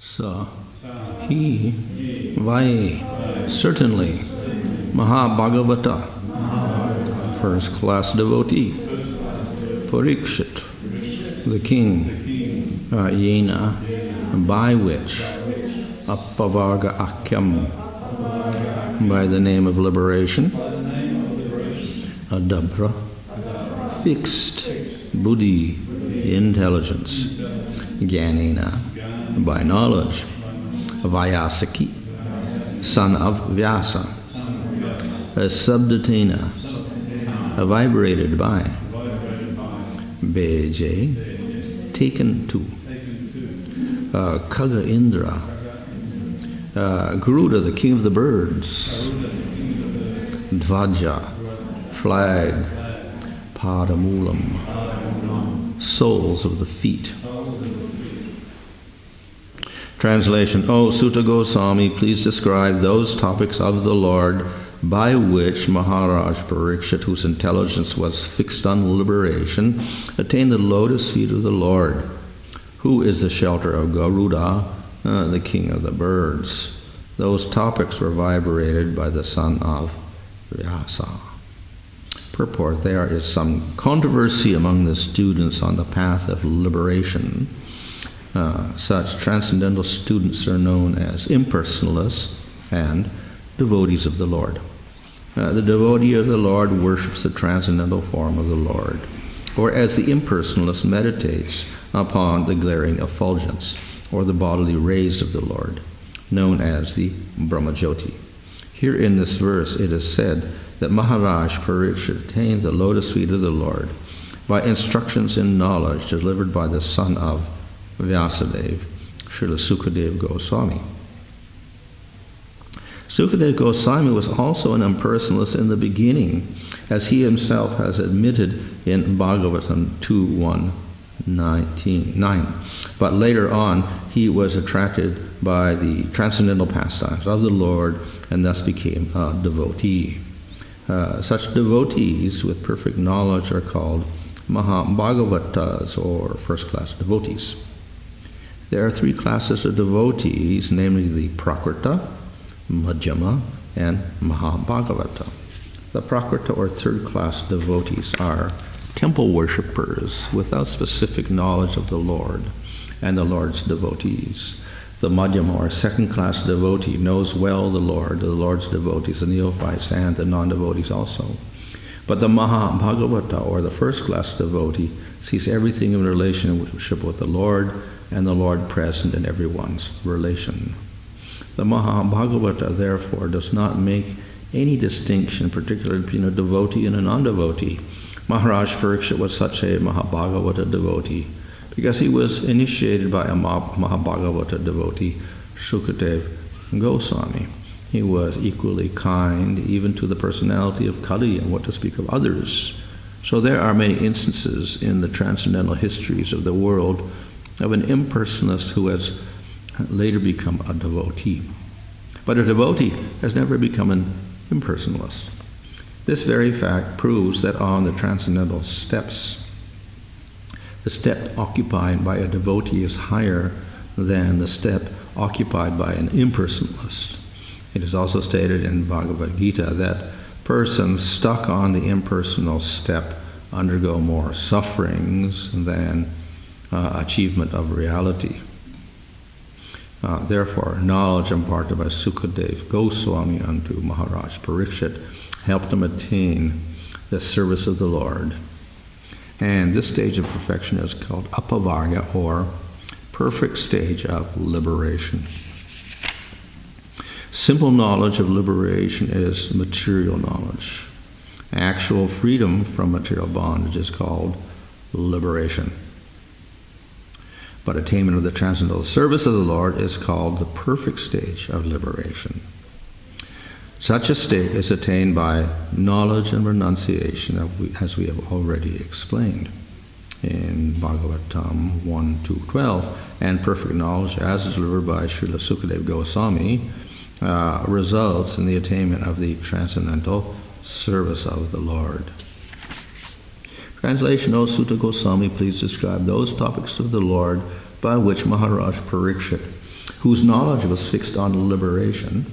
Sa, he, vai, certainly, Mahabhagavata, first class devotee, Parikshit, the king, Yena, by which, Apavarga Akyam, by the name of liberation, Adabra, fixed, Buddhi, intelligence, Jnanena, by knowledge, Vyasaki, son of Vyasa, Subdatena, vibrated by, Beje, taken to, Kaga Indra, Garuda, the king of the birds, Dvaja, flag, Padamulam, soles of the feet. Translation: O Sutta Goswami, please describe those topics of the Lord by which Maharaj Parikshit, whose intelligence was fixed on liberation, attained the lotus feet of the Lord, who is the shelter of Garuda, the king of the birds. Those topics were vibrated by the son of Vyasa. Purport: there is some controversy among the students on the path of liberation. Such transcendental students are known as impersonalists and devotees of the Lord. The devotee of the Lord worships the transcendental form of the Lord, or as the impersonalist meditates upon the glaring effulgence or the bodily rays of the Lord, known as the Brahmajyoti. Here in this verse it is said that Maharaj Parikshit attained the lotus feet of the Lord by instructions in knowledge delivered by the son of Vyasadeva, Srila Sukadeva Goswami. Sukadeva Goswami was also an impersonalist in the beginning, as he himself has admitted in Bhagavatam 2.1.9. But later on, he was attracted by the transcendental pastimes of the Lord and thus became a devotee. Such devotees with perfect knowledge are called Mahabhagavatas, or first-class devotees. There are three classes of devotees, namely the Prakrita, Madhyama, and Mahabhagavata. The Prakrita, or third-class devotees, are temple worshippers without specific knowledge of the Lord and the Lord's devotees. The Madhyama, or second-class devotee, knows well the Lord's devotees, the neophytes, and the non-devotees also. But the Mahabhagavata, or the first-class devotee, sees everything in relationship with the Lord and the Lord present in everyone's relation. The Mahabhagavata, therefore, does not make any distinction, particularly between a devotee and a non-devotee. Maharaj Parikshit was such a Mahabhagavata devotee because he was initiated by a Mahabhagavata devotee, Sukadeva Goswami. He was equally kind even to the personality of Kali, and what to speak of others. So there are many instances in the transcendental histories of the world of an impersonalist who has later become a devotee. But a devotee has never become an impersonalist. This very fact proves that on the transcendental steps, the step occupied by a devotee is higher than the step occupied by an impersonalist. It is also stated in Bhagavad Gita that persons stuck on the impersonal step undergo more sufferings than achievement of reality. Therefore, knowledge imparted by Sukadeva Goswami unto Maharaj Parikshit helped him attain the service of the Lord. And this stage of perfection is called Apavarga, or perfect stage of liberation. Simple knowledge of liberation is material knowledge. Actual freedom from material bondage is called liberation. But attainment of the transcendental service of the Lord is called the perfect stage of liberation. Such a state is attained by knowledge and renunciation, as we have already explained in Bhagavatam 1.2.12, and perfect knowledge, as delivered by Srila Sukadeva Goswami, results in the attainment of the transcendental service of the Lord. Translation: O Sutta Goswami, please describe those topics of the Lord by which Maharaj Parikshit, whose knowledge was fixed on liberation,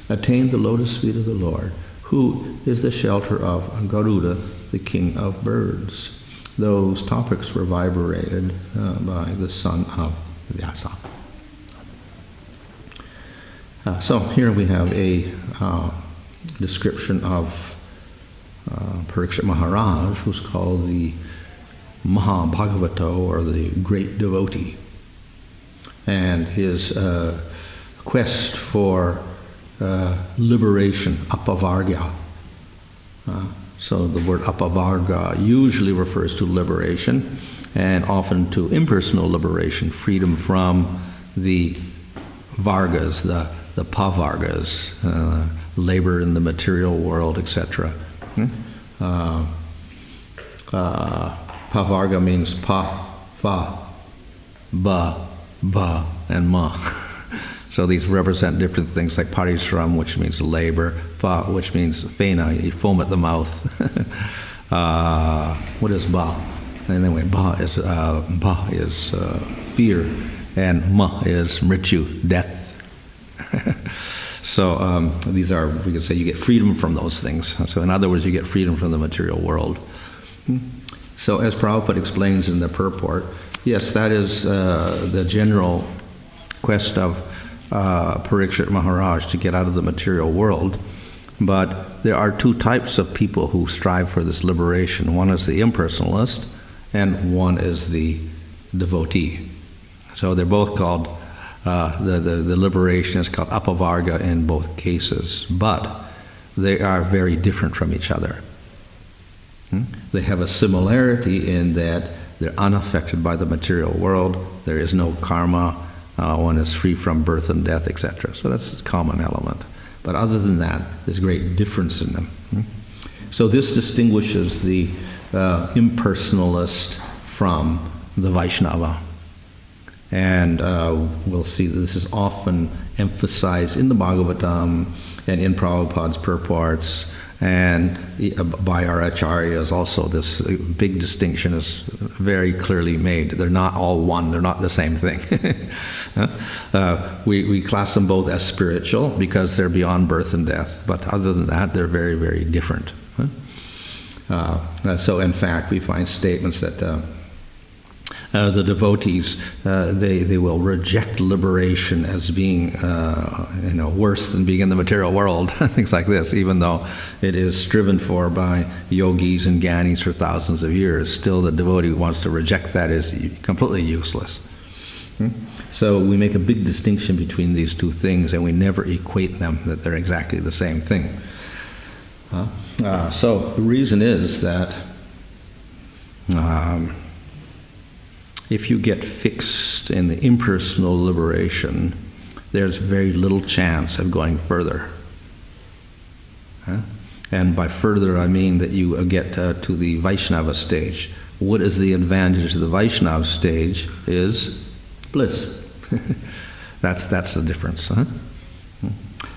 attained the lotus feet of the Lord, who is the shelter of Garuda, the king of birds. Those topics were vibrated by the son of Vyasa. So here we have a description of Parikshit Maharaj, who's called the Maha Bhagavato, or the great devotee, and his quest for liberation, apavarga. So the word apavarga usually refers to liberation, and often to impersonal liberation, freedom from the vargas, the pavargas, labor in the material world, etc. Pavarga means pa, fa, ba, and ma. So these represent different things, like parishram, which means labor, fa, which means fena, you foam at the mouth. What is ba? Anyway, ba is fear, and ma is mrityu, death. So these are, we could say, you get freedom from those things. So in other words, you get freedom from the material world. So as Prabhupada explains in the purport, yes, that is the general quest of Parikshit Maharaj, to get out of the material world. But there are two types of people who strive for this liberation. One is the impersonalist, and one is the devotee. So they're both called, the liberation is called apavarga in both cases, but they are very different from each other. They have a similarity in that they're unaffected by the material world, there is no karma, one is free from birth and death, etc. So that's a common element. But other than that, there's great difference in them. So this distinguishes the impersonalist from the Vaishnava. And we'll see that this is often emphasized in the Bhagavatam and in Prabhupada's purports, and by our acharyas also. This big distinction is very clearly made. They're not all one, they're not the same thing. We class them both as spiritual because they're beyond birth and death, but other than that, they're very, very different. So in fact, we find statements that the devotees, they will reject liberation as being worse than being in the material world, things like this, even though it is striven for by yogis and gyanis for thousands of years. Still, the devotee who wants to reject that is completely useless. So we make a big distinction between these two things, and we never equate them, that they're exactly the same thing. So the reason is that if you get fixed in the impersonal liberation, there's very little chance of going further. And by further, I mean that you get to the Vaishnava stage. What is the advantage of the Vaishnava stage is bliss. That's the difference.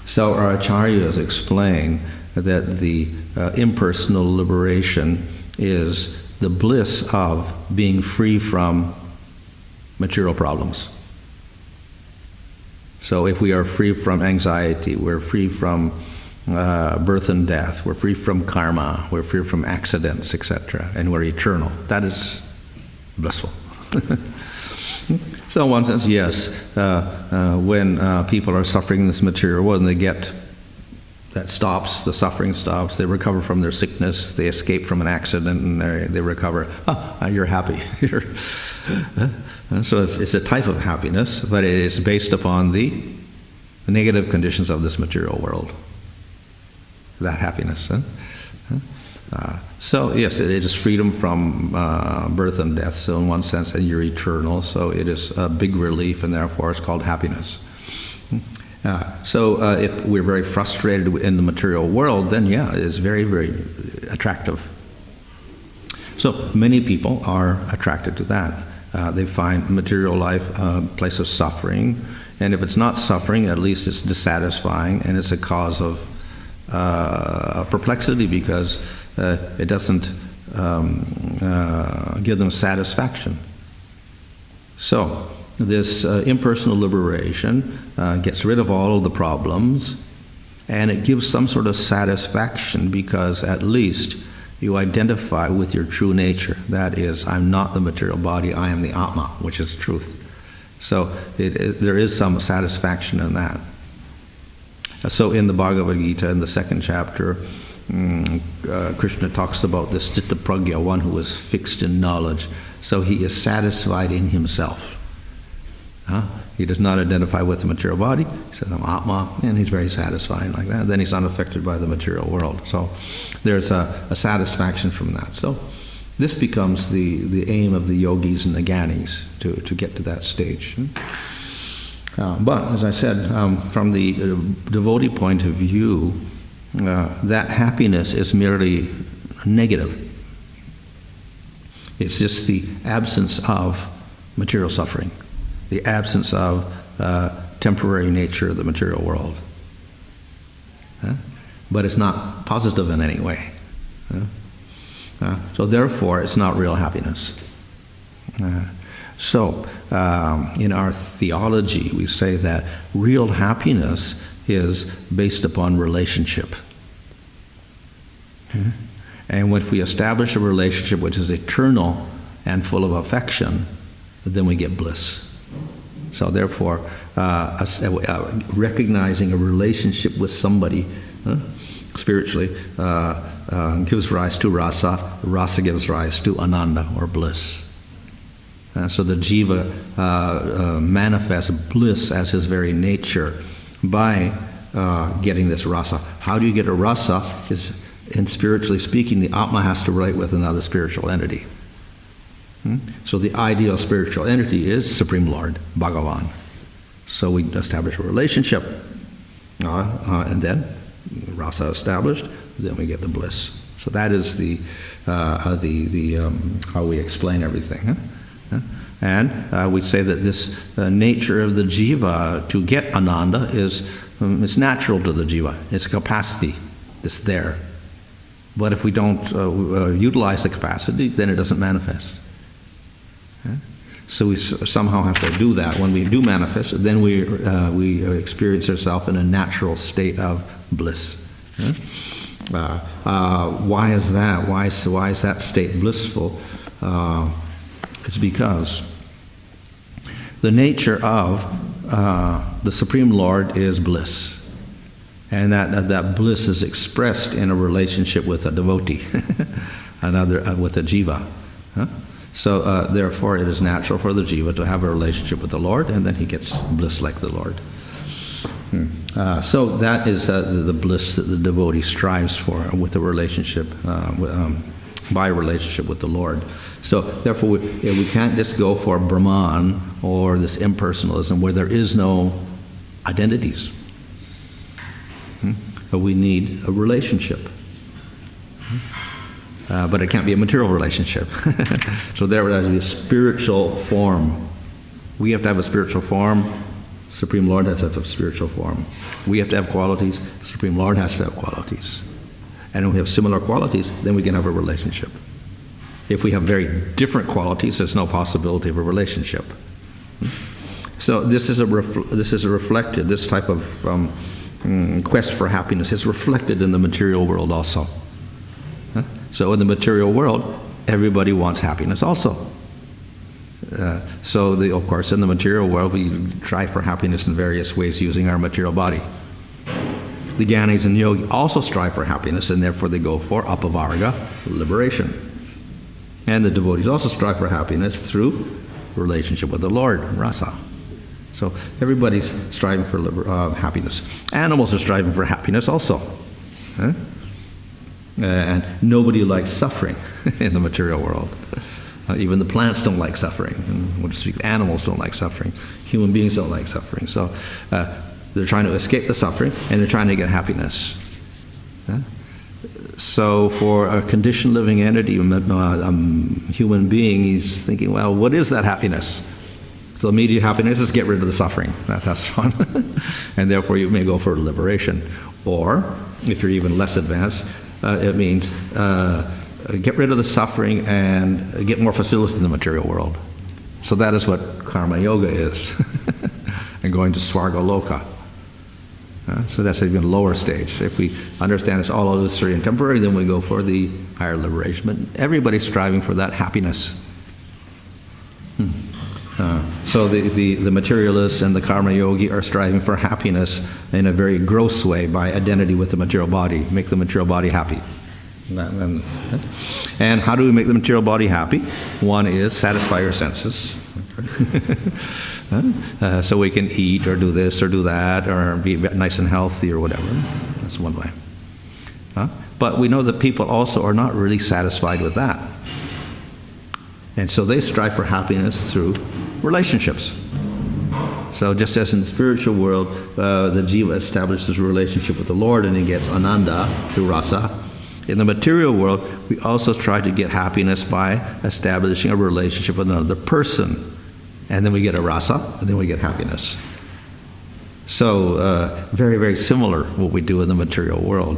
So our acharyas explain that the impersonal liberation is the bliss of being free from material problems. So if we are free from anxiety, we're free from birth and death, we're free from karma, we're free from accidents, etc., and we're eternal, that is blissful. So in one sense, yes, when people are suffering in this material world and they get, that stops, the suffering stops, they recover from their sickness, they escape from an accident, and they recover. You're happy. So it's a type of happiness, but it is based upon the negative conditions of this material world. That happiness. So yes, it is freedom from birth and death. So in one sense, and you're eternal. So it is a big relief, and therefore it's called happiness. So if we're very frustrated in the material world, then yeah, it is very, very attractive. So many people are attracted to that. They find material life a place of suffering, and if it's not suffering, at least it's dissatisfying, and it's a cause of perplexity, because it doesn't give them satisfaction. So this impersonal liberation gets rid of all of the problems, and it gives some sort of satisfaction because at least you identify with your true nature. That is, I'm not the material body, I am the Atma, which is truth. So there is some satisfaction in that. So in the Bhagavad Gita, in the 2nd chapter, Krishna talks about this Citta Pragya, one who is fixed in knowledge. So he is satisfied in himself. He does not identify with the material body. He says, I'm Atma, and he's very satisfied like that. Then he's not affected by the material world. So there's a satisfaction from that. So this becomes the aim of the yogis and the gyanis, to get to that stage. But, as I said, from the devotee point of view, that happiness is merely negative. It's just the absence of material suffering, the absence of temporary nature of the material world. But it's not positive in any way. So therefore, it's not real happiness. So, in our theology, we say that real happiness is based upon relationship. And if we establish a relationship which is eternal and full of affection, then we get bliss. So therefore, recognizing a relationship with somebody spiritually gives rise to rasa. Rasa gives rise to ananda, or bliss. So the jiva manifests bliss as his very nature by getting this rasa. How do you get a rasa? In spiritually speaking, the Atma has to relate with another spiritual entity. So the ideal spiritual entity is Supreme Lord, Bhagavan. So we establish a relationship, and then rasa established, then we get the bliss. So that is the how we explain everything. And we say that this nature of the jiva to get ananda is it's natural to the jiva. It's a capacity. It's there. But if we don't utilize the capacity, then it doesn't manifest. So we somehow have to do that. When we do manifest, then we experience ourselves in a natural state of bliss. Why is that? Why is that state blissful? It's because the nature of the Supreme Lord is bliss. And that bliss is expressed in a relationship with a devotee, with a jiva. So therefore it is natural for the jiva to have a relationship with the Lord, and then he gets bliss like the Lord. So that is the bliss that the devotee strives for with a relationship, by relationship with the Lord. So therefore we can't just go for Brahman or this impersonalism where there is no identities. But we need a relationship. But it can't be a material relationship. So there has to be a spiritual form. We have to have a spiritual form. Supreme Lord has to have a spiritual form. We have to have qualities. Supreme Lord has to have qualities. And if we have similar qualities, then we can have a relationship. If we have very different qualities, there's no possibility of a relationship. So this is reflected. This type of quest for happiness is reflected in the material world also. So in the material world, everybody wants happiness also. So of course in the material world we try for happiness in various ways using our material body. The Gyanis and Yogi also strive for happiness, and therefore they go for apavarga, liberation. And the devotees also strive for happiness through relationship with the Lord, rasa. So everybody's striving for happiness. Animals are striving for happiness also. And nobody likes suffering in the material world. Even the plants don't like suffering. And animals don't like suffering. Human beings don't like suffering. So they're trying to escape the suffering, and they're trying to get happiness. So for a conditioned living entity, human being, he's thinking, well, what is that happiness? So immediate happiness is get rid of the suffering. That's fun. And therefore you may go for liberation. Or, if you're even less advanced, it means get rid of the suffering and get more facility in the material world. So that is what karma yoga is. And going to Svargaloka. So that's an even lower stage. If we understand it's all illusory and temporary, then we go for the higher liberation. But everybody's striving for that happiness. So the materialists and the karma yogi are striving for happiness in a very gross way by identity with the material body, make the material body happy. And how do we make the material body happy? One is satisfy your senses. So we can eat or do this or do that or be nice and healthy or whatever. That's one way. But we know that people also are not really satisfied with that. And so they strive for happiness through relationships. So just as in the spiritual world, the jiva establishes a relationship with the Lord and he gets ananda through rasa. In the material world, we also try to get happiness by establishing a relationship with another person. And then we get a rasa, and then we get happiness. So very, very similar what we do in the material world.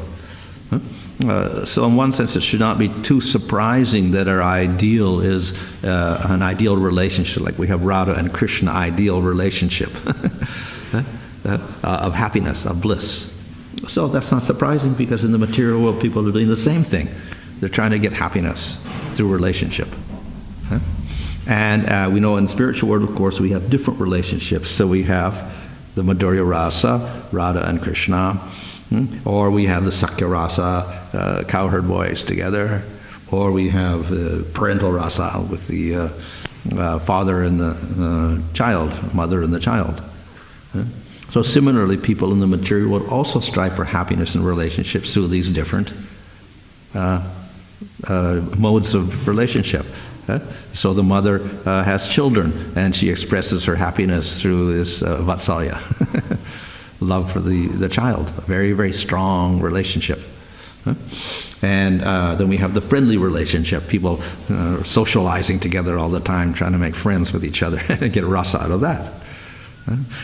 So in one sense, it should not be too surprising that our ideal is an ideal relationship, like we have Radha and Krishna ideal relationship of happiness, of bliss. So that's not surprising because in the material world, people are doing the same thing. They're trying to get happiness through relationship. And we know in the spiritual world, of course, we have different relationships. So we have the Madhurya Rasa, Radha and Krishna, or we have the Sakya Rasa, cowherd boys together, or we have the parental Rasa with the father and the child, mother and the child. So similarly, people in the material world also strive for happiness in relationships through these different modes of relationship. So the mother has children, and she expresses her happiness through this vatsalya, love for the child, a very, very strong relationship. And then we have the friendly relationship, people socializing together all the time, trying to make friends with each other and get rasa out of that.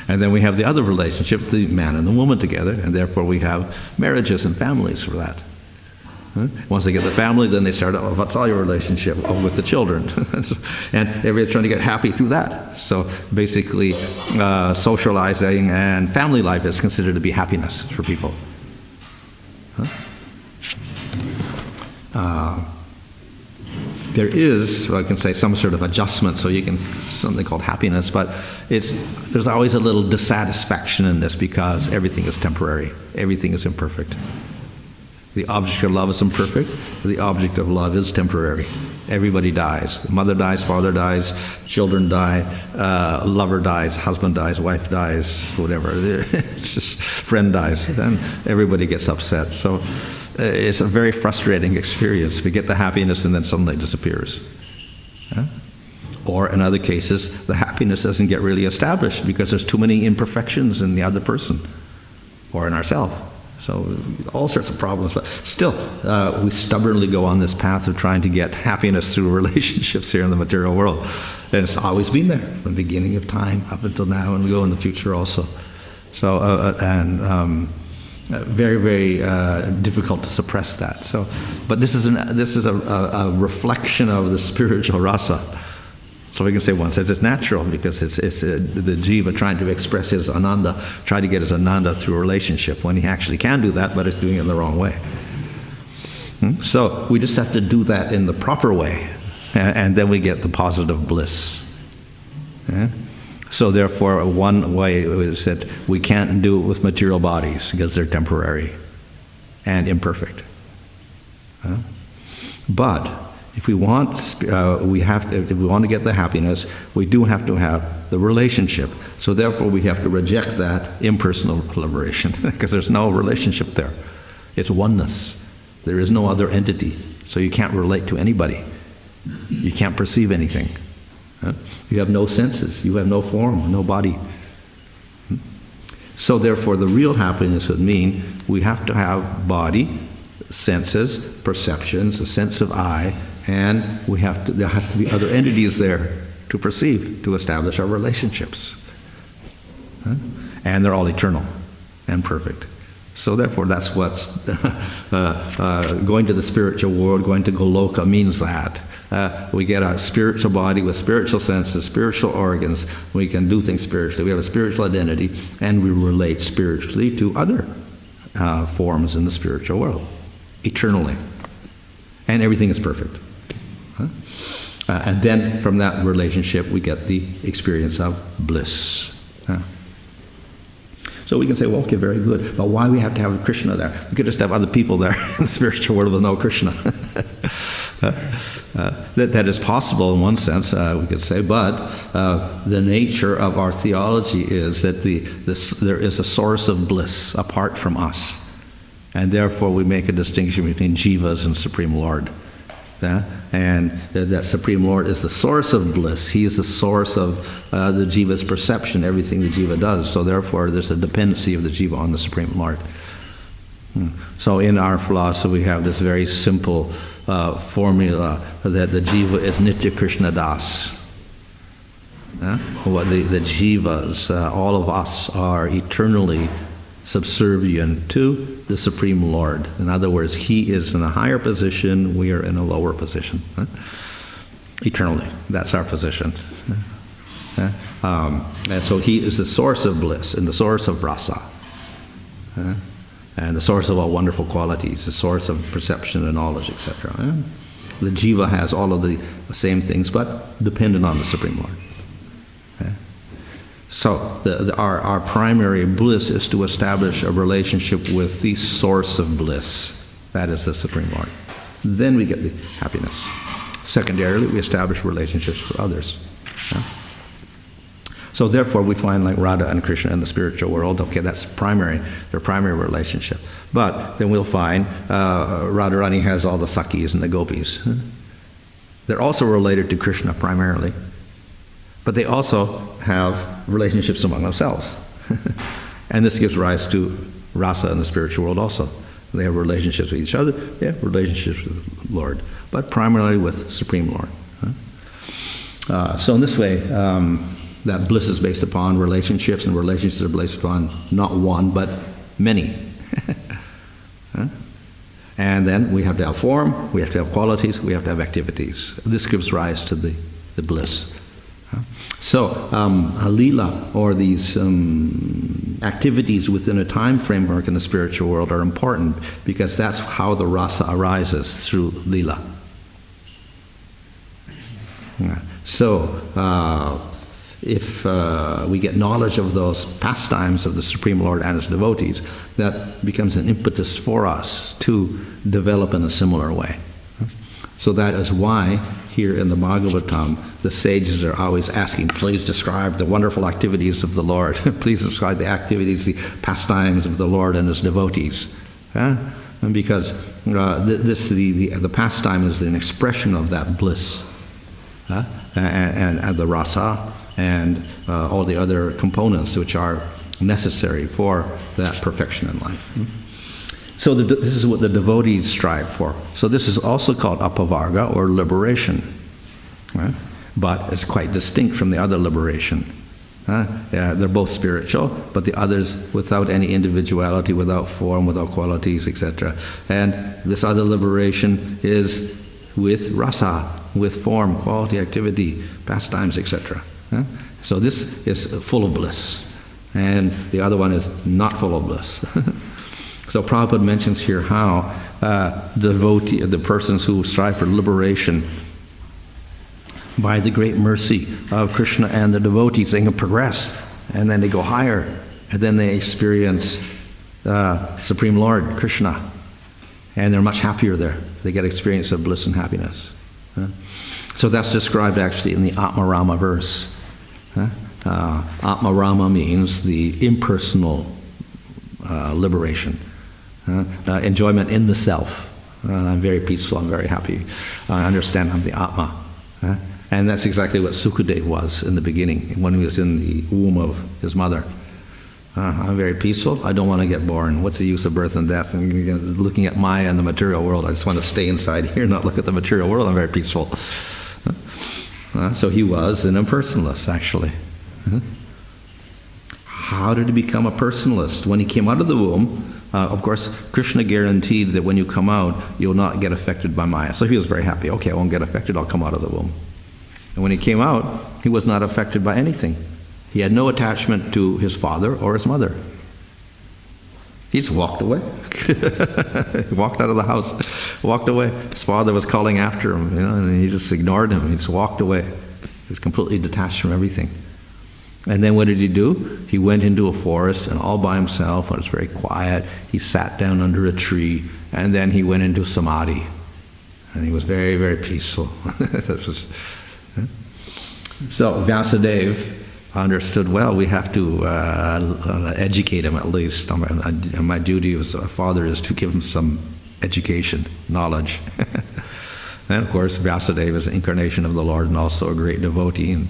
And then we have the other relationship, the man and the woman together, and therefore we have marriages and families for that. Once they get the family, then they start a vatsalya relationship with the children. And everybody's trying to get happy through that. So basically, socializing and family life is considered to be happiness for people. There is, I can say, some sort of adjustment, so you can, something called happiness, but there's always a little dissatisfaction in this because everything is temporary, everything is imperfect. The object of love is imperfect, the object of love is temporary. Everybody dies. The mother dies, father dies, children die, lover dies, husband dies, wife dies, whatever. It's just friend dies, and everybody gets upset. So it's a very frustrating experience. We get the happiness and then suddenly it disappears. Or in other cases, the happiness doesn't get really established because there's too many imperfections in the other person or in ourselves. So all sorts of problems, but still, we stubbornly go on this path of trying to get happiness through relationships here in the material world. And it's always been there from the beginning of time up until now, and we go in the future also. So, very, very difficult to suppress that. So, but this is a reflection of the spiritual rasa. So we can say one says it's natural because it's the jiva trying to express his ananda, try to get his ananda through a relationship when he actually can do that, but it's doing it in the wrong way. So we just have to do that in the proper way, and then we get the positive bliss. So therefore, one way is that we can't do it with material bodies because they're temporary and imperfect. But if we want, if we want to get the happiness, we do have to have the relationship. So therefore, we have to reject that impersonal collaboration because there's no relationship there. It's oneness. There is no other entity. So you can't relate to anybody. You can't perceive anything. You have no senses. You have no form, no body. So therefore, the real happiness would mean we have to have body, senses, perceptions, a sense of I, and there has to be other entities there to perceive, to establish our relationships. And they're all eternal and perfect. So therefore, that's what's going to the spiritual world, going to Goloka means that. We get a spiritual body with spiritual senses, spiritual organs. We can do things spiritually. We have a spiritual identity, and we relate spiritually to other forms in the spiritual world, eternally. And everything is perfect. And then from that relationship, we get the experience of bliss. So we can say, well, okay, very good. But why do we have to have Krishna there? We could just have other people there in the spiritual world with no Krishna. That is possible in one sense, we could say, but the nature of our theology is that there is a source of bliss apart from us. And therefore we make a distinction between jivas and Supreme Lord. And that Supreme Lord is the source of bliss. He is the source of the jiva's perception, everything the jiva does. So therefore there's a dependency of the jiva on the Supreme Lord. So in our philosophy we have this very simple formula that the jiva is Nitya Krishna Das. The jivas, all of us, are eternally subservient to the Supreme Lord. In other words, He is in a higher position, we are in a lower position. Eternally. That's our position. And so He is the source of bliss and the source of rasa. And the source of all wonderful qualities, the source of perception and knowledge, etc. The jiva has all of the same things, but dependent on the Supreme Lord. So our primary bliss is to establish a relationship with the source of bliss. That is the Supreme Lord. Then we get the happiness. Secondarily, we establish relationships with others. So therefore we find like Radha and Krishna in the spiritual world, okay, that's their primary relationship. But then we'll find Radharani has all the Sakhis and the Gopis. They're also related to Krishna primarily. But they also have relationships among themselves. And this gives rise to rasa in the spiritual world also. They have relationships with each other, they have relationships with the Lord, but primarily with Supreme Lord. So in this way, that bliss is based upon relationships, and relationships are based upon not one, but many. And then we have to have form, we have to have qualities, we have to have activities. This gives rise to the bliss. So a lila, or these activities within a time framework in the spiritual world, are important because that's how the rasa arises, through lila. So if we get knowledge of those pastimes of the Supreme Lord and His devotees, that becomes an impetus for us to develop in a similar way. So that is why here in the Bhagavatam the sages are always asking, please describe the wonderful activities of the Lord. Please describe the activities, the pastimes of the Lord and His devotees. And because the pastime is an expression of that bliss. And the rasa and all the other components which are necessary for that perfection in life. So this is what the devotees strive for. So this is also called apavarga, or liberation. But it's quite distinct from the other liberation. They're both spiritual, but the others without any individuality, without form, without qualities, etc. And this other liberation is with rasa, with form, quality, activity, pastimes, etc. So this is full of bliss, and the other one is not full of bliss. So Prabhupada mentions here how the persons who strive for liberation, by the great mercy of Krishna and the devotees, they can progress, and then they go higher, and then they experience Supreme Lord Krishna, and they're much happier there. They get experience of bliss and happiness. So that's described actually in the Atmarama verse. Atmarama means the impersonal liberation, enjoyment in the self. I'm very peaceful, I'm very happy, I understand I'm the Atma. And that's exactly what Sukadev was in the beginning, when he was in the womb of his mother. I'm very peaceful, I don't want to get born. What's the use of birth and death? And looking at Maya and the material world, I just want to stay inside here, not look at the material world, I'm very peaceful. So he was an impersonalist, actually. How did he become a personalist? When he came out of the womb, Of course, Krishna guaranteed that when you come out, you'll not get affected by Maya. So he was very happy. Okay, I won't get affected. I'll come out of the womb. And when he came out, he was not affected by anything. He had no attachment to his father or his mother. He just walked away. He walked out of the house, walked away. His father was calling after him, and he just ignored him. He just walked away. He was completely detached from everything. And then what did he do? He went into a forest and all by himself, and it was very quiet. He sat down under a tree, and then he went into samadhi. And he was very, very peaceful. So Vyasadeva understood, well, we have to educate him at least. And my duty as a father is to give him some education, knowledge. And of course, Vyasadeva is an incarnation of the Lord and also a great devotee and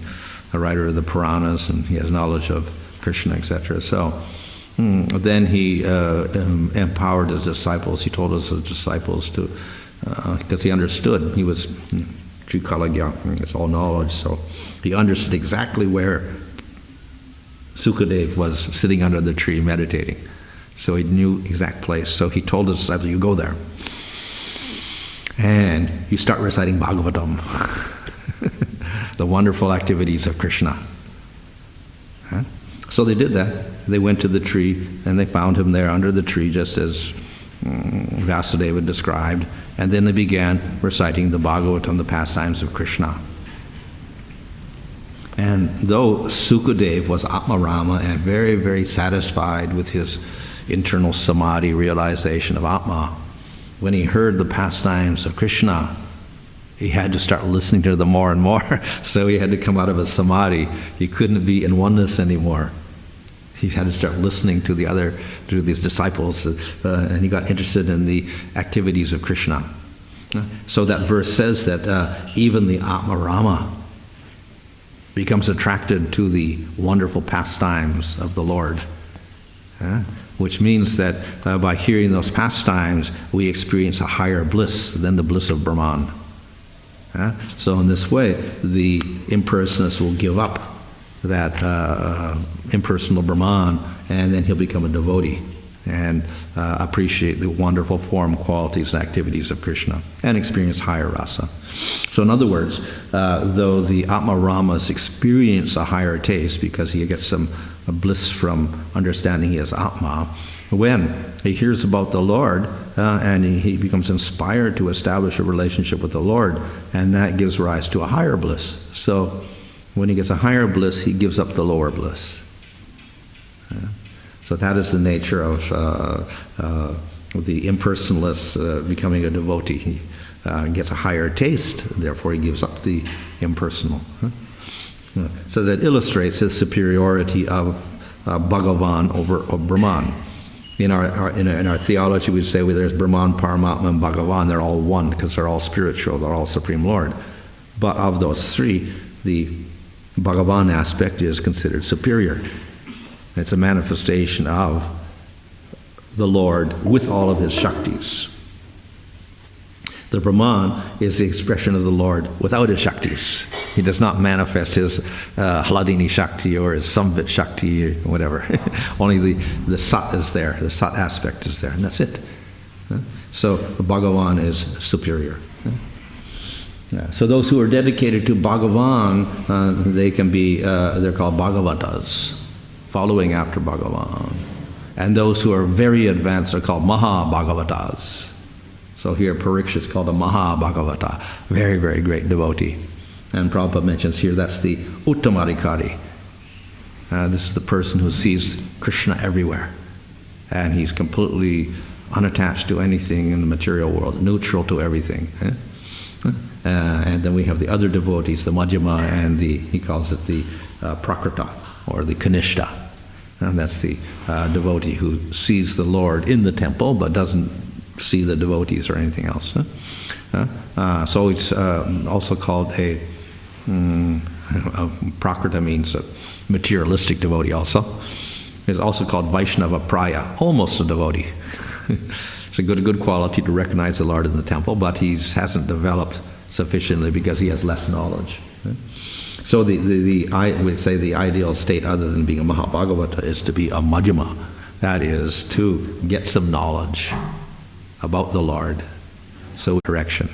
a writer of the Puranas, and he has knowledge of Krishna, etc. So then he empowered his disciples. He told his disciples to, because he understood, he was Trikalagya, it's all knowledge, so he understood exactly where Sukadeva was sitting under the tree meditating. So he knew exact place. So he told his disciples, you go there and you start reciting Bhagavatam, the wonderful activities of Krishna. So they did that. They went to the tree and they found him there under the tree, just as Vyasadeva described, and then they began reciting the Bhagavatam, the pastimes of Krishna. And though Sukadeva was Atmarama and very, very satisfied with his internal samadhi realization of Atma, when he heard the pastimes of Krishna, he had to start listening to them more and more. So he had to come out of his samadhi. He couldn't be in oneness anymore. He had to start listening to these disciples, and he got interested in the activities of Krishna. So that verse says that even the Atmarama becomes attracted to the wonderful pastimes of the Lord, which means that by hearing those pastimes, we experience a higher bliss than the bliss of Brahman. So in this way, the impersonalist will give up that impersonal Brahman, and then he'll become a devotee and appreciate the wonderful form, qualities, and activities of Krishna and experience higher rasa. So in other words, though the Atmaramas experience a higher taste because he gets some bliss from understanding he is Atma, when he hears about the Lord and he becomes inspired to establish a relationship with the Lord, and that gives rise to a higher bliss. So when he gets a higher bliss, he gives up the lower bliss. So that is the nature of the impersonalist becoming a devotee. He gets a higher taste, therefore he gives up the impersonal. So that illustrates the superiority of Bhagavan over Brahman. In our theology, we say there's Brahman, Paramatma, and Bhagavan. They're all one because they're all spiritual. They're all Supreme Lord. But of those three, the Bhagavan aspect is considered superior. It's a manifestation of the Lord with all of his Shaktis. The Brahman is the expression of the Lord without his Shaktis. He does not manifest his Hladini Shakti or his Samvit Shakti or whatever. Only the Sat is there, the Sat aspect is there, and that's it. So the Bhagavan is superior. So those who are dedicated to Bhagavan, they can be, they're called Bhagavatas, following after Bhagavan. And those who are very advanced are called Maha Bhagavatas. So here Parikshit is called a Maha Bhagavata, very, very great devotee. And Prabhupada mentions here that's the Uttamadhikari. This is the person who sees Krishna everywhere. And he's completely unattached to anything in the material world, neutral to everything. And then we have the other devotees, the Majjhima and he calls it the Prakrita or the Kanishta. And that's the devotee who sees the Lord in the temple but doesn't see the devotees or anything else. So it's also called a Prakrita means a materialistic devotee also. It's also called Vaishnava Praya, almost a devotee. It's a good quality to recognize the Lord in the temple, but he hasn't developed sufficiently because he has less knowledge. So I would say the ideal state, other than being a Mahabhagavata, is to be a Majjhima, That is to get some knowledge about the Lord. So direction.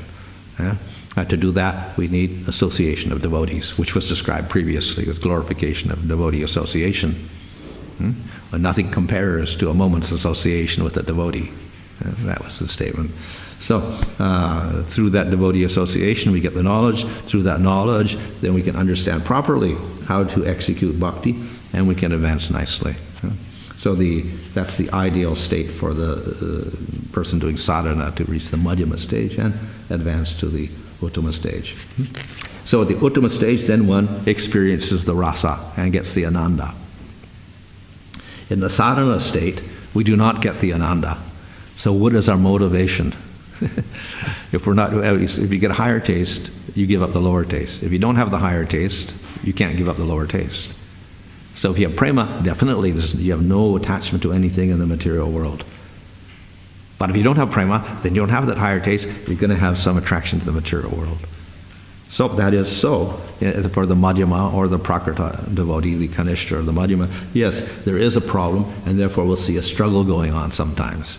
To do that, we need association of devotees, which was described previously as glorification of devotee association. But nothing compares to a moment's association with a devotee. That was the statement. So, through that devotee association, we get the knowledge. Through that knowledge, then we can understand properly how to execute bhakti, and we can advance nicely. So that's the ideal state for the person doing sadhana, to reach the madhyama stage and advance to the uttama stage. So at the uttama stage, then one experiences the rasa and gets the ananda. In the sadhana state, we do not get the ananda. So what is our motivation? If you get a higher taste, you give up the lower taste. If you don't have the higher taste, you can't give up the lower taste. So if you have prema, definitely you have no attachment to anything in the material world. But if you don't have prema, then you don't have that higher taste, you're going to have some attraction to the material world. So that is so for the madhyama or the prakrita devotee, the kanishta or the madhyama. Yes, there is a problem, and therefore we'll see a struggle going on sometimes.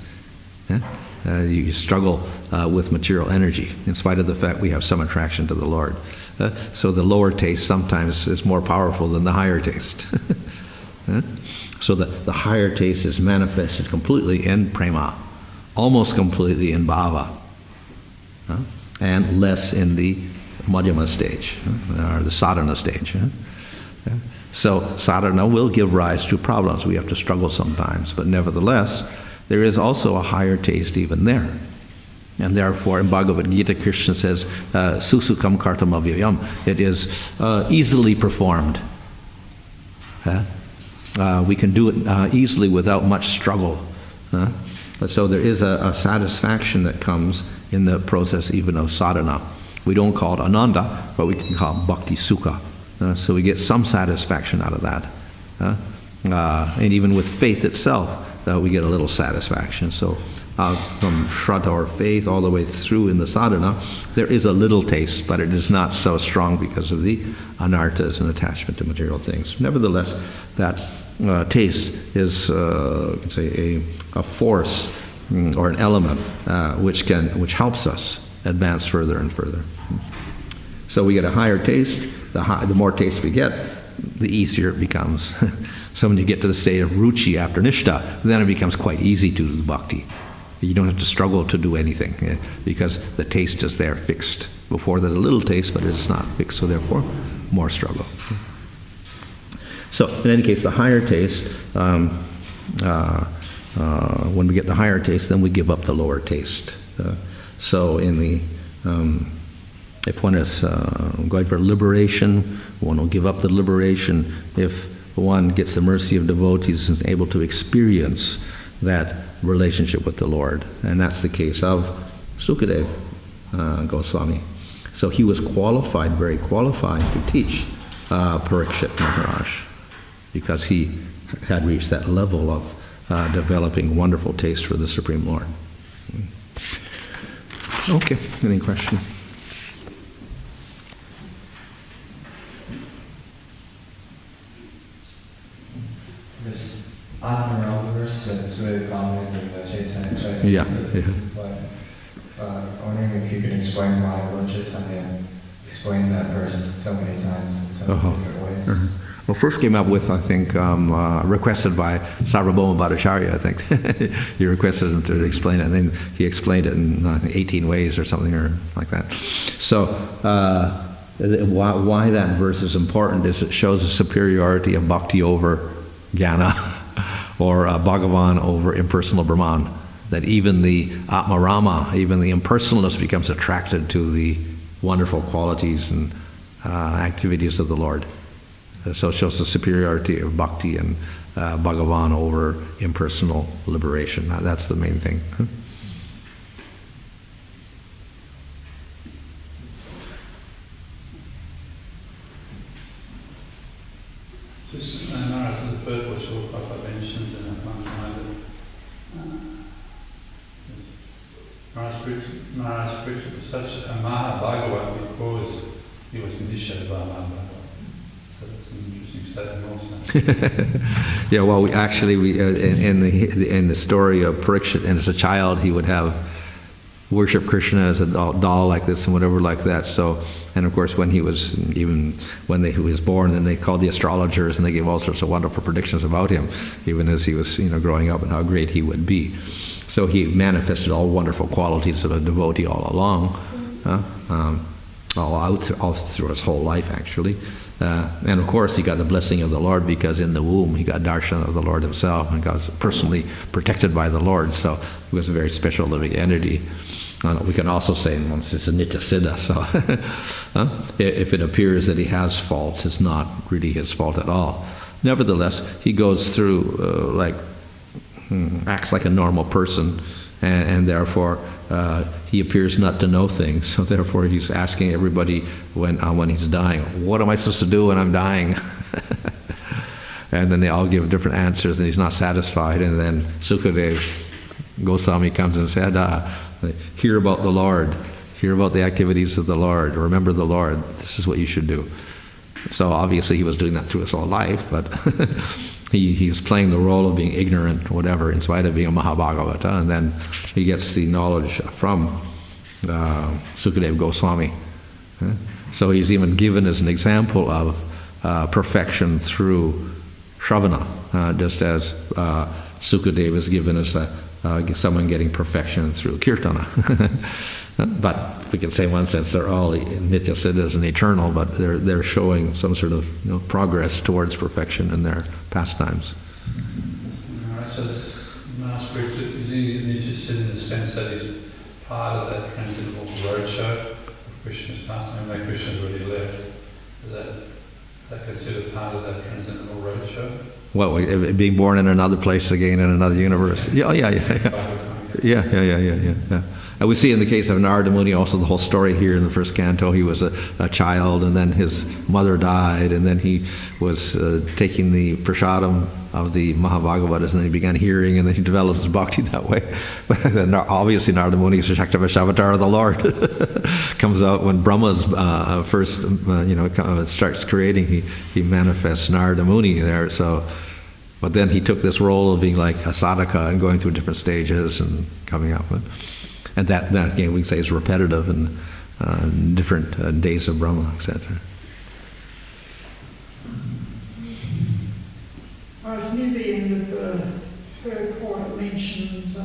You struggle with material energy, in spite of the fact we have some attraction to the Lord. So the lower taste sometimes is more powerful than the higher taste. So the higher taste is manifested completely in prema, almost completely in bhava, and less in the madhyama stage, or the sadhana stage. So sadhana will give rise to problems. We have to struggle sometimes, but nevertheless, there is also a higher taste even there. And therefore, in Bhagavad Gita, Krishna says, susukam kartam avyayam. It is easily performed. We can do it easily without much struggle. So there is a satisfaction that comes in the process even of sadhana. We don't call it ananda, but we can call it bhakti sukha. So we get some satisfaction out of that. And even with faith itself, we get a little satisfaction. So from shraddha or faith all the way through in the sadhana, there is a little taste, but it is not so strong because of the anarthas and attachment to material things. Nevertheless, that taste is, say, a force or an element which helps us advance further and further. So we get a higher taste. The more taste we get, the easier it becomes. So when you get to the state of ruchi after nishta, then it becomes quite easy to do bhakti. You don't have to struggle to do anything because the taste is there fixed. Before that, a little taste, but it's not fixed, so therefore more struggle. So in any case, the higher taste, when we get the higher taste, then we give up the lower taste. So in the if one is going for liberation, one will give up the liberation. If one gets the mercy of devotees and is able to experience that relationship with the Lord. And that's the case of Sukadeva Goswami. So he was qualified, very qualified to teach Parikshit Maharaj, because he had reached that level of developing wonderful taste for the Supreme Lord. Okay, any questions? This Admiral verse is very common in the Chaitanya. Yeah. Wondering if you could explain why Lord Chaitanya explained that verse so many times in so many different ways. Well, first came up with, I think, requested by Sarvabhauma Bhattacharya, I think. He requested him to explain it, and then he explained it in, I think, 18 ways or something, or like that. So, why that verse is important is it shows the superiority of bhakti over jnana, or Bhagavan over impersonal Brahman. That even the Atmarama, even the impersonalist, becomes attracted to the wonderful qualities and activities of the Lord. So it shows the superiority of bhakti and Bhagavan over impersonal liberation. That's the main thing. Just the purpose of Papa mentioned in that one time that Maharaj preached such a Maha Bhagavat because he was initiated by Maha Bhagavat. So So that's an interesting statement also. Yeah, well, in the story of Parikshit, and as a child, he would have worship Krishna as a doll like this and whatever like that. So, and of course, when he was he was born, then they called the astrologers and they gave all sorts of wonderful predictions about him, even as he was growing up and how great he would be. So he manifested all wonderful qualities of a devotee all along, all through his whole life actually. And of course he got the blessing of the Lord, because in the womb he got darshan of the Lord himself and got personally protected by the Lord. So he was a very special living entity. We can also say once it's a nitya siddha, so if it appears that he has faults, it's not really his fault at all. Nevertheless, he goes through acts like a normal person, and therefore he appears not to know things. So therefore he's asking everybody when he's dying, what am I supposed to do when I'm dying? And then they all give different answers, and he's not satisfied. And then Sukadev Goswami comes and said, hear about the Lord, hear about the activities of the Lord, remember the Lord, this is what you should do. So obviously he was doing that through his whole life, but he's playing the role of being ignorant, whatever, in spite of being a Mahabhagavata, and then he gets the knowledge from Sukadev Goswami. So he's even given as an example of perfection through Shravana, just as Sukadev is given as someone getting perfection through Kirtana. But we can say in one sense they're all nitya siddhas and eternal, but they're showing some sort of progress towards perfection in their pastimes. Alright, so this master is he nitya siddha in the sense that he's part of that transcendental roadshow of Krishna's pastime, like Krishna's already left. Is that considered part of that transcendental roadshow? Well, being born in another place again, in another universe. Yeah. And we see in the case of Narada Muni also the whole story here in the first canto. He was a child, and then his mother died, and then he was taking the prasadam of the Mahabhagavatas, and then he began hearing, and then he developed his bhakti that way. But then obviously Narada Muni is the Shaktavish avatar of the Lord. Comes out when Brahma's first, starts creating, he manifests Narada Muni there. So, but then he took this role of being like a sadhaka and going through different stages and coming up with. And that again, we can say is repetitive in different days of Brahma, etc. Near the end of the third part, it mentions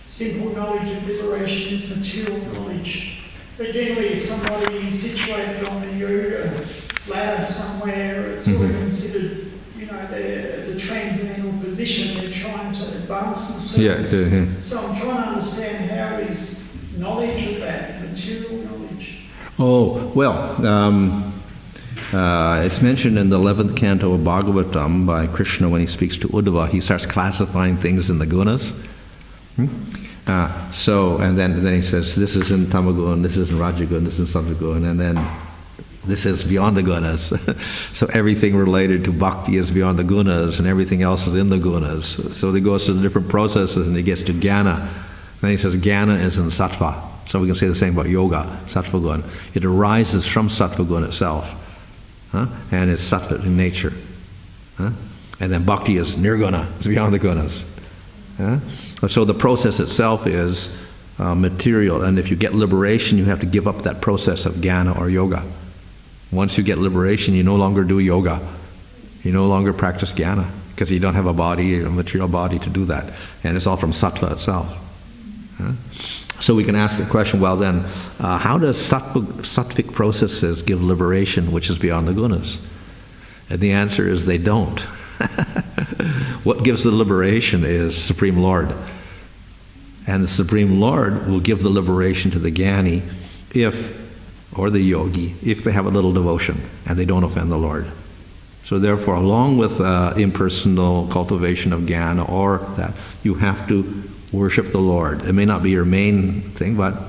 simple knowledge of liberation is material knowledge. So generally, somebody situated on the yoga ladder somewhere is sort of considered, there as a transcendental position. They're trying to advance themselves. So I'm trying to understand how is knowledge of that material knowledge. Oh, well, it's mentioned in the 11th canto of Bhagavatam by Krishna when he speaks to Uddhava. He starts classifying things in the gunas. And then he says, this is in Tamagun, this is in Rajagun, this is in Sattvagun, and then this is beyond the gunas. So everything related to bhakti is beyond the gunas, and everything else is in the gunas. So he goes to the different processes, and he gets to jnana. Then he says jnana is in sattva. So we can say the same about yoga, sattva gun. It arises from sattva gun itself, and it's sattva in nature. And then bhakti is nirguna, it's beyond the gunas. So the process itself is material, and if you get liberation, you have to give up that process of jnana or yoga. Once you get liberation, you no longer do yoga. You no longer practice jnana, because you don't have a body, a material body to do that. And it's all from sattva itself. So we can ask the question, well then, how does sattvic processes give liberation which is beyond the gunas? And the answer is they don't. What gives the liberation is Supreme Lord. And the Supreme Lord will give the liberation to the jnani or the yogi, if they have a little devotion and they don't offend the Lord. So therefore, along with impersonal cultivation of jnana or that, you have to worship the Lord. It may not be your main thing, but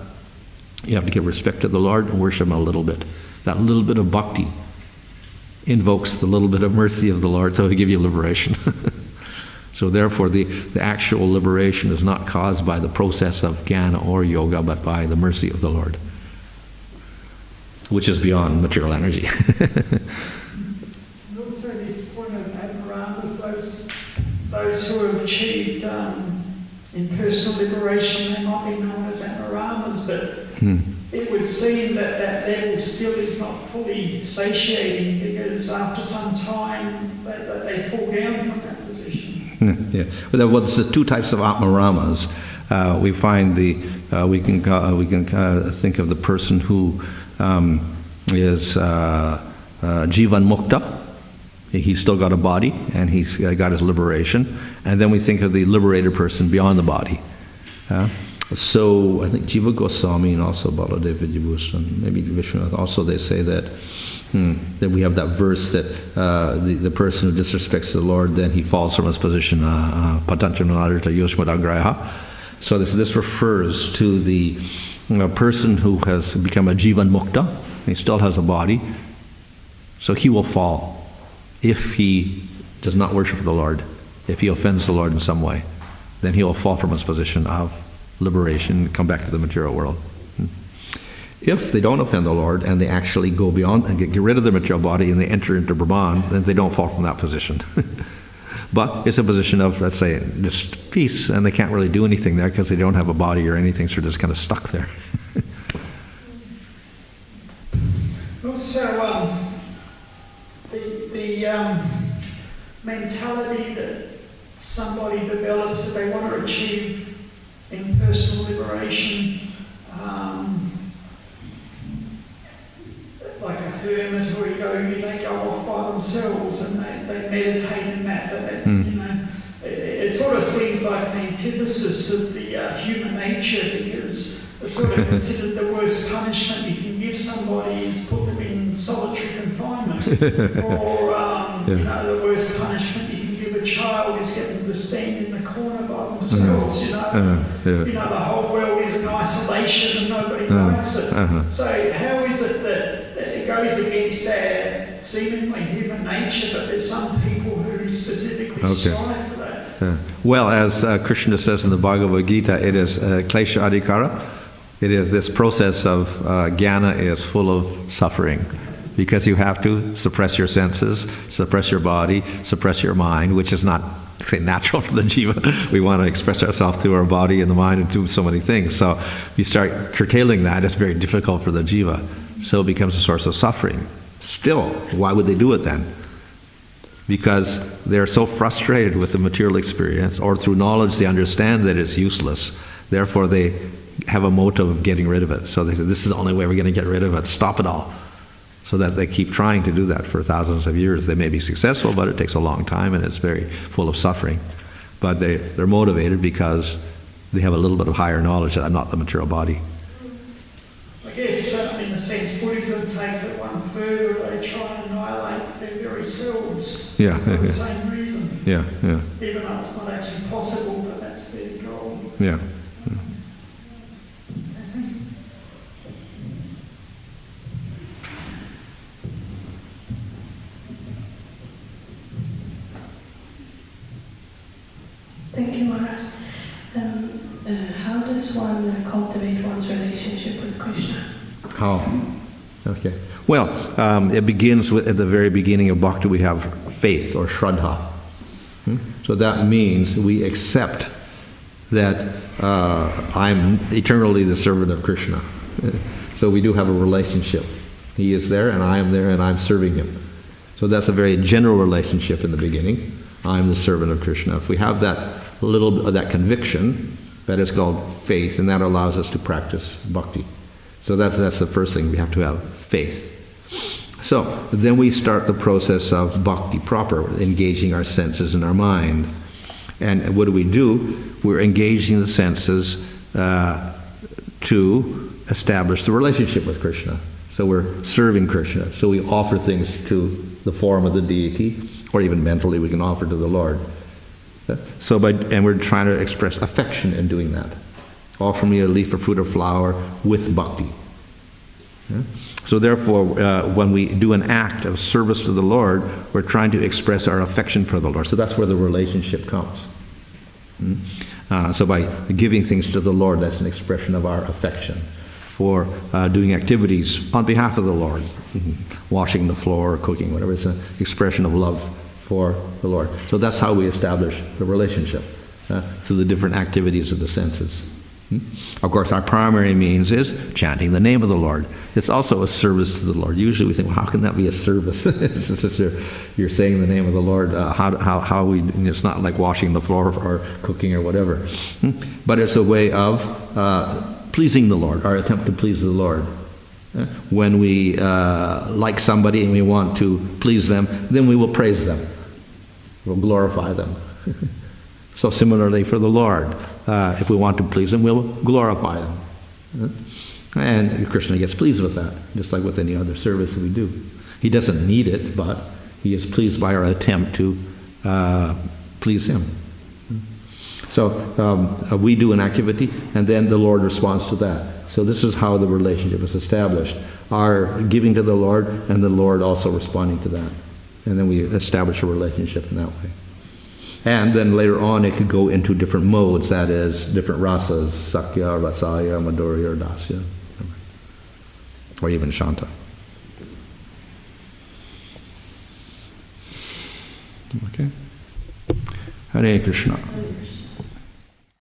you have to give respect to the Lord and worship Him a little bit. That little bit of bhakti invokes the little bit of mercy of the Lord, so He'll give you liberation. So therefore, the actual liberation is not caused by the process of jnana or yoga, but by the mercy of the Lord, which is beyond material energy. those who have achieved impersonal liberation, they might be known as amaramas, but it would seem that that level still is not fully satiating, because after some time they fall down from that position. Yeah. Well, there's the two types of Atmaramas. We find we can think of the person who is Jivan Mukta. He's still got a body, and he's got his liberation. And then we think of the liberated person beyond the body. So I think Jiva Goswami and also Baladeva Vijayabhushan, maybe Vishwanath, also they say that we have that verse that the person who disrespects the Lord, then he falls from his position, Patanchanadarita Yoshmadagraha. So this refers to the person who has become a Jivan Mukta. He still has a body. So he will fall if he does not worship the Lord, if he offends the Lord in some way. Then he will fall from his position of liberation and come back to the material world. If they don't offend the Lord and they actually go beyond and get rid of their material body and they enter into Brahman, then they don't fall from that position. But it's a position of, let's say, just peace, and they can't really do anything there because they don't have a body or anything, so they're just kind of stuck there. Also, the mentality that somebody develops that they want to achieve impersonal liberation, like a hermit or a yogi, they go off by themselves and they meditate in that. You know, it sort of seems like an antithesis of the human nature, because it's sort of considered the worst punishment you can give somebody is put them in solitary confinement, or you know, the worst punishment you can give a child is get them to stand in the corner by themselves. You know, you know, the whole world is in isolation and nobody likes it. So how is it that it goes against their seemingly human nature, but there's some people who specifically strive for that? Well, as Krishna says in the Bhagavad Gita, it is klesha adhikara. It is this process of jnana is full of suffering, because you have to suppress your senses, suppress your body, suppress your mind, which is not, say, natural for the jiva. We want to express ourselves through our body and the mind and do so many things. So if you start curtailing that, it's very difficult for the jiva. So it becomes a source of suffering. Still, why would they do it then? Because they're so frustrated with the material experience, or through knowledge they understand that it's useless. Therefore they have a motive of getting rid of it. So they say, this is the only way we're going to get rid of it. Stop it all. So that they keep trying to do that for thousands of years. They may be successful, but it takes a long time and it's very full of suffering. But they're motivated because they have a little bit of higher knowledge that I'm not the material body. I guess in a sense Buddhism takes it one further. They try and annihilate their very selves for the same reason. Even though it's not actually possible, but that's their goal. Thank you, Maharaj. How does one cultivate one's relationship with Krishna? Okay. Well, it begins with, at the very beginning of bhakti, we have faith or shraddha. So that means we accept that I'm eternally the servant of Krishna. So we do have a relationship. He is there and I am there and I'm serving him. So that's a very general relationship in the beginning. I'm the servant of Krishna. If we have that little bit of that conviction, that is called faith, and that allows us to practice bhakti. So that's the first thing, we have to have faith. So then we start the process of bhakti proper, engaging our senses and our mind. And what do? We're engaging the senses to establish the relationship with Krishna. So we're serving Krishna. So we offer things to the form of the deity, or even mentally we can offer to the Lord. And we're trying to express affection in doing that. Offer me a leaf or fruit or flower with bhakti. So therefore, when we do an act of service to the Lord, we're trying to express our affection for the Lord. So that's where the relationship comes. So by giving things to the Lord, that's an expression of our affection for doing activities on behalf of the Lord. Washing the floor, cooking, whatever. It's an expression of love for the Lord. So that's how we establish the relationship, through the different activities of the senses. Of course, our primary means is chanting the name of the Lord. It's also a service to the Lord. Usually we think, well, how can that be a service? It's just you're saying the name of the Lord. It's not like washing the floor or cooking or whatever. But it's a way of pleasing the Lord, our attempt to please the Lord. When we like somebody and we want to please them, then we will praise them. We'll glorify them. So similarly for the Lord, if we want to please Him, we'll glorify Him. And Krishna gets pleased with that, just like with any other service that we do. He doesn't need it, but He is pleased by our attempt to please Him. So we do an activity, and then the Lord responds to that. So this is how the relationship is established. Our giving to the Lord, and the Lord also responding to that. And then we establish a relationship in that way. And then later on it could go into different modes, that is, different rasas, sakya, rasaya, madhurya, or dasya, or even shanta. Okay? Hare Krishna.